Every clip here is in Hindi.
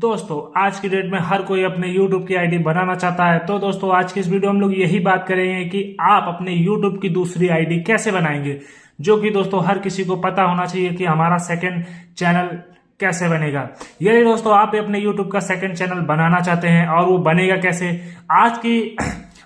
दोस्तों आज की डेट में हर कोई अपने YouTube की आईडी बनाना चाहता है। तो दोस्तों आज की इस वीडियो में हम लोग यही बात करेंगे कि आप अपने YouTube की दूसरी आईडी कैसे बनाएंगे, जो कि दोस्तों हर किसी को पता होना चाहिए कि हमारा सेकंड चैनल कैसे बनेगा। यदि दोस्तों आप अपने YouTube का सेकंड चैनल बनाना चाहते हैं और वो बनेगा कैसे, आज की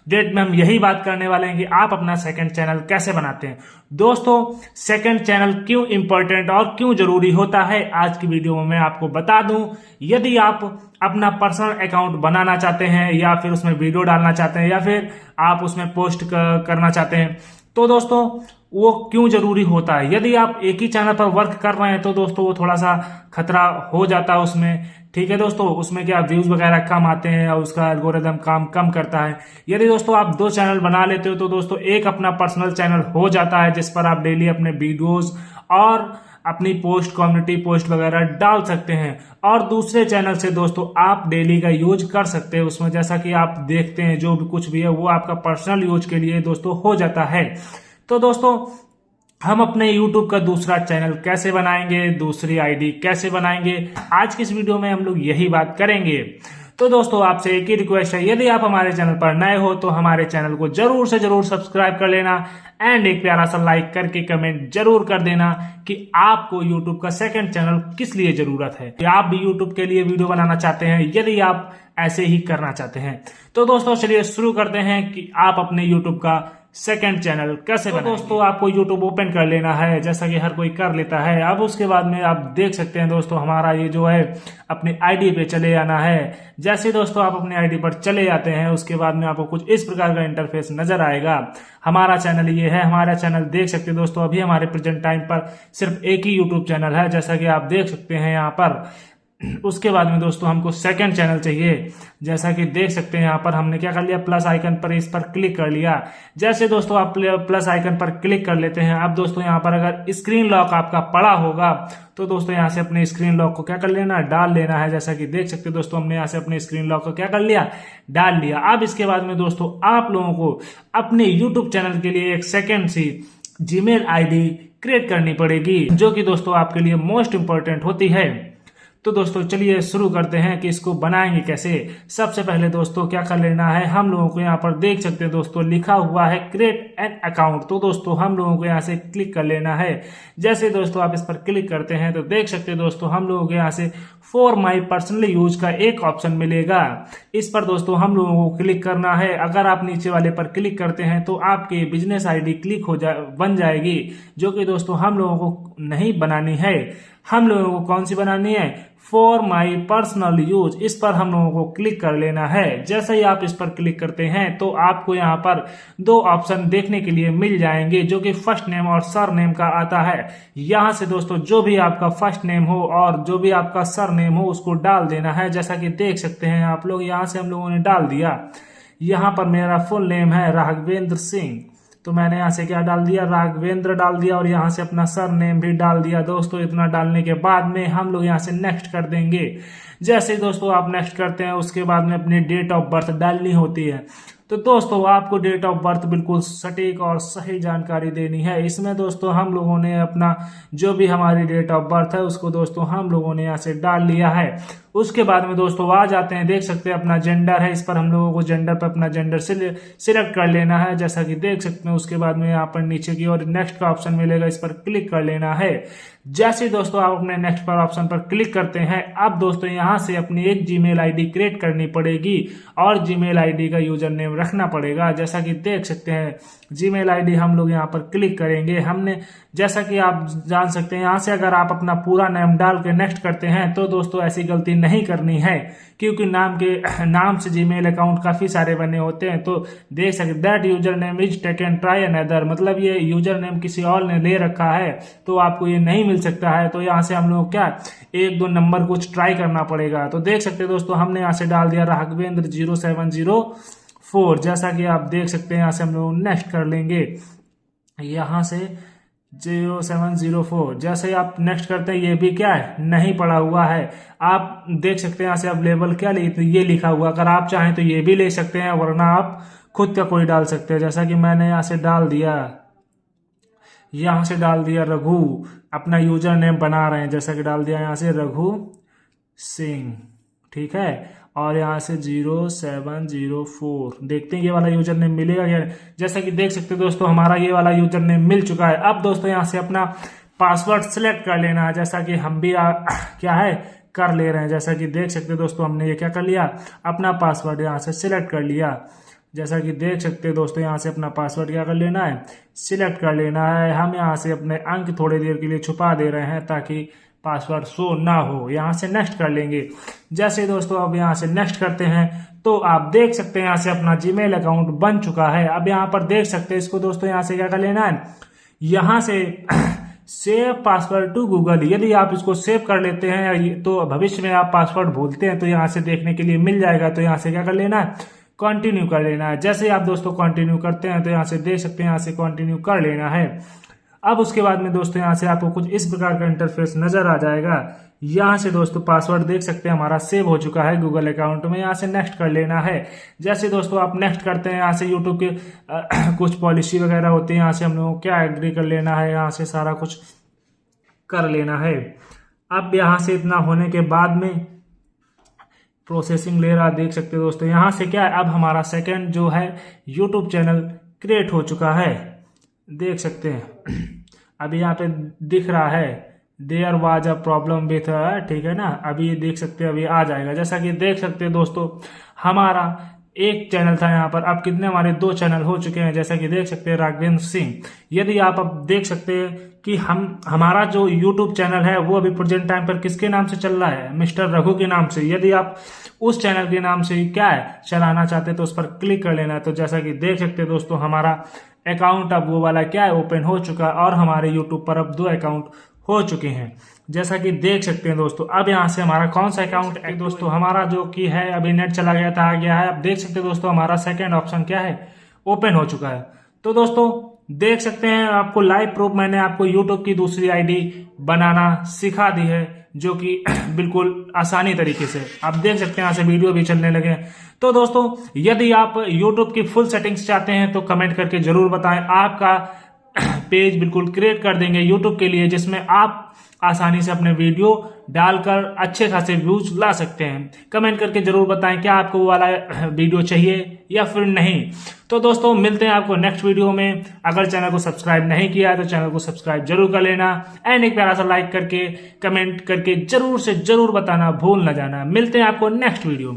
डेट में हम यही बात करने वाले हैं कि आप अपना सेकंड चैनल कैसे बनाते हैं। दोस्तों सेकंड चैनल क्यों इंपॉर्टेंट और क्यों जरूरी होता है, आज की वीडियो में मैं आपको बता दूं। यदि आप अपना पर्सनल अकाउंट बनाना चाहते हैं या फिर उसमें वीडियो डालना चाहते हैं या फिर आप उसमें पोस्ट करना चाहते हैं, तो दोस्तों वो क्यों जरूरी होता है। यदि आप एक ही चैनल पर वर्क कर रहे हैं तो दोस्तों वो थोड़ा सा खतरा हो जाता है उसमें, ठीक है दोस्तों। उसमें क्या व्यूज वगैरह कम आते हैं और उसका एल्गोरिदम काम कम करता है। यदि दोस्तों आप दो चैनल बना लेते हो तो दोस्तों एक अपना पर्सनल चैनल हो जाता है जिस पर आप डेली अपने वीडियोस और अपनी पोस्ट, कम्युनिटी पोस्ट वगैरह डाल सकते हैं, और दूसरे चैनल से दोस्तों आप डेली का यूज कर सकते हैं उसमें। जैसा कि आप देखते हैं जो भी कुछ भी है वो आपका पर्सनल यूज के लिए दोस्तों हो जाता है। तो दोस्तों हम अपने YouTube का दूसरा चैनल कैसे बनाएंगे, दूसरी आईडी कैसे बनाएंगे, आज की इस वीडियो में हम लोग यही बात करेंगे। तो दोस्तों आपसे एक ही रिक्वेस्ट है, यदि आप हमारे चैनल पर नए हो तो हमारे चैनल को जरूर से जरूर सब्सक्राइब कर लेना एंड एक प्यारा सा लाइक करके कमेंट जरूर कर देना कि आपको YouTube का सेकंड चैनल किस लिए जरूरत है। आप भी YouTube के लिए वीडियो बनाना चाहते हैं, यदि आप ऐसे ही करना चाहते हैं तो दोस्तों चलिए शुरू करते हैं कि आप अपने YouTube का सेकंड चैनल कैसे बनाएंगे। दोस्तों आपको YouTube ओपन कर लेना है जैसा कि हर कोई कर लेता है। अब उसके बाद में आप देख सकते हैं दोस्तों हमारा ये जो है अपनी आईडी पे चले जाना है। जैसे दोस्तों आप अपने आईडी पर चले जाते हैं उसके बाद में आपको कुछ इस प्रकार का इंटरफेस नजर आएगा। हमारा चैनल ये है, हमारा चैनल देख सकते हैं दोस्तों अभी हमारे प्रेजेंट टाइम पर सिर्फ एक ही YouTube चैनल है जैसा कि आप देख सकते हैं यहाँ पर। उसके बाद में दोस्तों हमको सेकंड चैनल चाहिए, जैसा कि देख सकते हैं यहाँ पर हमने क्या कर लिया, प्लस आइकन पर इस पर क्लिक कर लिया। जैसे दोस्तों आप प्लस आइकन पर क्लिक कर लेते हैं, अब दोस्तों यहाँ पर अगर स्क्रीन लॉक आपका पड़ा होगा तो दोस्तों यहाँ से अपने स्क्रीन लॉक को क्या कर लेना, डाल लेना है। जैसा कि देख सकते हैं दोस्तों हमने यहाँ से अपने स्क्रीन लॉक को क्या कर लिया, डाल लिया। अब इसके बाद में दोस्तों आप लोगों को अपने यूट्यूब चैनल के लिए एक सेकेंड सी जीमेल आईडी क्रिएट करनी पड़ेगी, जो कि दोस्तों आपके लिए मोस्ट इंपॉर्टेंट होती है। तो दोस्तों चलिए शुरू करते हैं कि इसको बनाएंगे कैसे। सबसे पहले दोस्तों क्या कर लेना है, हम लोगों को यहाँ पर देख सकते हैं दोस्तों लिखा हुआ है क्रिएट एन अकाउंट। तो दोस्तों हम लोगों को यहाँ से क्लिक कर लेना है। जैसे दोस्तों आप इस पर क्लिक करते हैं तो देख सकते हैं दोस्तों हम लोगों को यहाँ से फॉर माई पर्सनल यूज का एक ऑप्शन मिलेगा। इस पर दोस्तों हम लोगों को क्लिक करना है। अगर आप नीचे वाले पर क्लिक करते हैं तो आपकी बिजनेस आईडी क्लिक हो बन जाएगी, जो कि दोस्तों हम लोगों को नहीं बनानी है। हम लोगों को कौन सी बनानी है, फॉर माई पर्सनल यूज। इस पर हम लोगों को क्लिक कर लेना है। जैसे ही आप इस पर क्लिक करते हैं तो आपको यहाँ पर दो ऑप्शन देखने के लिए मिल जाएंगे, जो कि फर्स्ट नेम और सर नेम का आता है। यहाँ से दोस्तों जो भी आपका फर्स्ट नेम हो और जो भी आपका सर नेम हो उसको डाल देना है। जैसा कि देख सकते हैं आप लोग, यहाँ से हम लोगों ने डाल दिया। यहाँ पर मेरा फुल नेम है राघवेंद्र सिंह, तो मैंने यहाँ से क्या डाल दिया, राघवेंद्र डाल दिया, और यहाँ से अपना सर नेम भी डाल दिया। दोस्तों इतना डालने के बाद में हम लोग यहाँ से नेक्स्ट कर देंगे। जैसे दोस्तों आप नेक्स्ट करते हैं उसके बाद में अपनी डेट ऑफ बर्थ डालनी होती है। तो दोस्तों आपको डेट ऑफ बर्थ बिल्कुल सटीक और सही जानकारी देनी है। इसमें दोस्तों हम लोगों ने अपना जो भी हमारी डेट ऑफ बर्थ है उसको दोस्तों हम लोगों ने यहाँ से डाल लिया है। उसके बाद में दोस्तों आ जाते हैं, देख सकते हैं अपना जेंडर है, इस पर हम लोगों को जेंडर पर अपना जेंडर सिलेक्ट कर लेना है। जैसा कि देख सकते हैं उसके बाद में यहाँ पर नीचे की ओर नेक्स्ट का ऑप्शन मिलेगा, इस पर क्लिक कर लेना है। जैसे दोस्तों आप अपने नेक्स्ट पर ऑप्शन पर क्लिक करते हैं, अब दोस्तों यहाँ से अपनी एक जीमेल आईडी क्रिएट करनी पड़ेगी और जीमेल आईडी का यूजर नेम रखना पड़ेगा। जैसा कि देख सकते हैं जीमेल आईडी हम लोग यहाँ पर क्लिक करेंगे। हमने जैसा कि आप जान सकते हैं यहाँ से अगर आप अपना पूरा नाम डाल के नेक्स्ट करते हैं तो दोस्तों ऐसी गलती नहीं करनी है, क्योंकि नाम से जीमेल अकाउंट काफी सारे बने होते हैं। तो देख सकते that user name is taken try another, मतलब ये यूजर नेम किसी और ने ले रखा है तो आपको ये नहीं मिल सकता है। तो यहाँ से हम लोग क्या एक दो नंबर कुछ ट्राई करना पड़ेगा। तो देख सकते हैं दोस्तों हमने यहाँ से डाल दिया राघवेंद्र 0704। जैसा कि आप देख सकते हैं यहाँ से हम लोग नेक्स्ट कर लेंगे, यहाँ से 0704। जैसे आप नेक्स्ट करते हैं ये भी क्या है, नहीं पड़ा हुआ है। आप देख सकते हैं यहाँ से अवेलेबल क्या ये लिखा हुआ, अगर आप चाहें तो ये भी ले सकते हैं, वरना आप खुद का कोई डाल सकते हैं। जैसा कि मैंने यहाँ से डाल दिया, यहाँ से डाल दिया रघु, अपना यूजर नेम बना रहे हैं। जैसा कि डाल दिया यहाँ से रघु सिंह, ठीक है। और यहाँ से 0704 देखते हैं ये वाला यूजर नेम मिलेगा क्या। जैसा कि देख सकते हैं दोस्तों हमारा ये वाला यूजर नेम मिल चुका है। अब दोस्तों यहाँ से अपना पासवर्ड सिलेक्ट कर लेना है, जैसा कि हम भी क्या है कर ले रहे हैं। जैसा कि देख सकते हैं दोस्तों हमने ये क्या कर लिया, अपना पासवर्ड यहाँ से सिलेक्ट कर लिया। जैसा कि देख सकते हैं दोस्तों यहाँ से अपना पासवर्ड क्या कर लेना है, सिलेक्ट कर लेना है। हम यहाँ से अपने अंक थोड़ी देर के लिए छुपा दे रहे हैं ताकि पासवर्ड शो ना हो। यहाँ से नेक्स्ट कर लेंगे। जैसे दोस्तों अब यहाँ से नेक्स्ट करते हैं तो आप देख सकते हैं यहाँ से अपना जीमेल अकाउंट बन चुका है। अब यहाँ पर देख सकते हैं इसको दोस्तों यहाँ से क्या कर लेना है, यहाँ से सेव पासवर्ड टू गूगल। यदि आप इसको सेव कर लेते हैं तो भविष्य में आप पासवर्ड भूलते हैं तो यहाँ से देखने के लिए मिल जाएगा। तो यहाँ से क्या कर लेना है, कंटिन्यू कर लेना है। जैसे आप दोस्तों कंटिन्यू करते हैं तो यहाँ से देख सकते हैं यहाँ से कंटिन्यू कर लेना है। अब उसके बाद में दोस्तों यहाँ से आपको कुछ इस प्रकार का इंटरफेस नजर आ जाएगा। यहाँ से दोस्तों पासवर्ड देख सकते हैं हमारा सेव हो चुका है गूगल अकाउंट में। यहाँ से नेक्स्ट कर लेना है। जैसे दोस्तों आप नेक्स्ट करते हैं यहाँ से यूट्यूब के कुछ पॉलिसी वगैरह होती है, यहाँ से हम लोगों को क्या एग्री कर लेना है, यहाँ से सारा कुछ कर लेना है। अब यहाँ से इतना होने के बाद में प्रोसेसिंग ले रहा देख सकते हैं दोस्तों। यहाँ से क्या है, अब हमारा सेकंड जो है यूट्यूब चैनल क्रिएट हो चुका है, देख सकते हैं। अभी यहाँ पे दिख रहा है there was a problem with, ठीक है ना। अभी ये देख सकते हैं अभी आ जाएगा। जैसा कि देख सकते हैं दोस्तों हमारा एक चैनल था यहाँ पर, अब कितने हमारे 2 चैनल हो चुके हैं। जैसा कि देख सकते हैं राघवेंद्र सिंह। यदि आप अब देख सकते हैं कि हमारा जो यूट्यूब चैनल है वो अभी प्रेजेंट टाइम पर किसके नाम से चल रहा है, मिस्टर रघु के नाम से। यदि आप उस चैनल के नाम से क्या है चलाना चाहते हैं तो उस पर क्लिक कर लेना है। तो जैसा कि देख सकते हैं दोस्तों हमारा अकाउंट अब वो वाला क्या है ओपन हो चुका है और हमारे यूट्यूब पर अब 2 अकाउंट हो चुके हैं। जैसा कि देख सकते हैं दोस्तों अब यहाँ से हमारा कौन सा अकाउंट है दोस्तों, हमारा जो कि है अभी नेट चला गया था आ गया है। अब देख सकते हैं दोस्तों हमारा सेकंड ऑप्शन क्या है ओपन हो चुका है। तो दोस्तों देख सकते हैं आपको लाइव प्रूफ मैंने आपको यूट्यूब की दूसरी आईडी बनाना सिखा दी है, जो कि बिल्कुल आसानी तरीके से आप देख सकते हैं। यहाँ से वीडियो भी चलने लगे। तो दोस्तों यदि आप यूट्यूब की फुल सेटिंग्स चाहते हैं तो कमेंट करके जरूर बताएं। आपका पेज बिल्कुल क्रिएट कर देंगे यूट्यूब के लिए, जिसमें आप आसानी से अपने वीडियो डालकर अच्छे खासे व्यूज ला सकते हैं। कमेंट करके जरूर बताएं क्या आपको वो वाला वीडियो चाहिए या फिर नहीं। तो दोस्तों मिलते हैं आपको नेक्स्ट वीडियो में। अगर चैनल को सब्सक्राइब नहीं किया है तो चैनल को सब्सक्राइब जरूर कर लेना एंड एक प्यारा सा लाइक करके कमेंट करके जरूर से जरूर बताना भूल ना जाना। मिलते हैं आपको नेक्स्ट वीडियो में।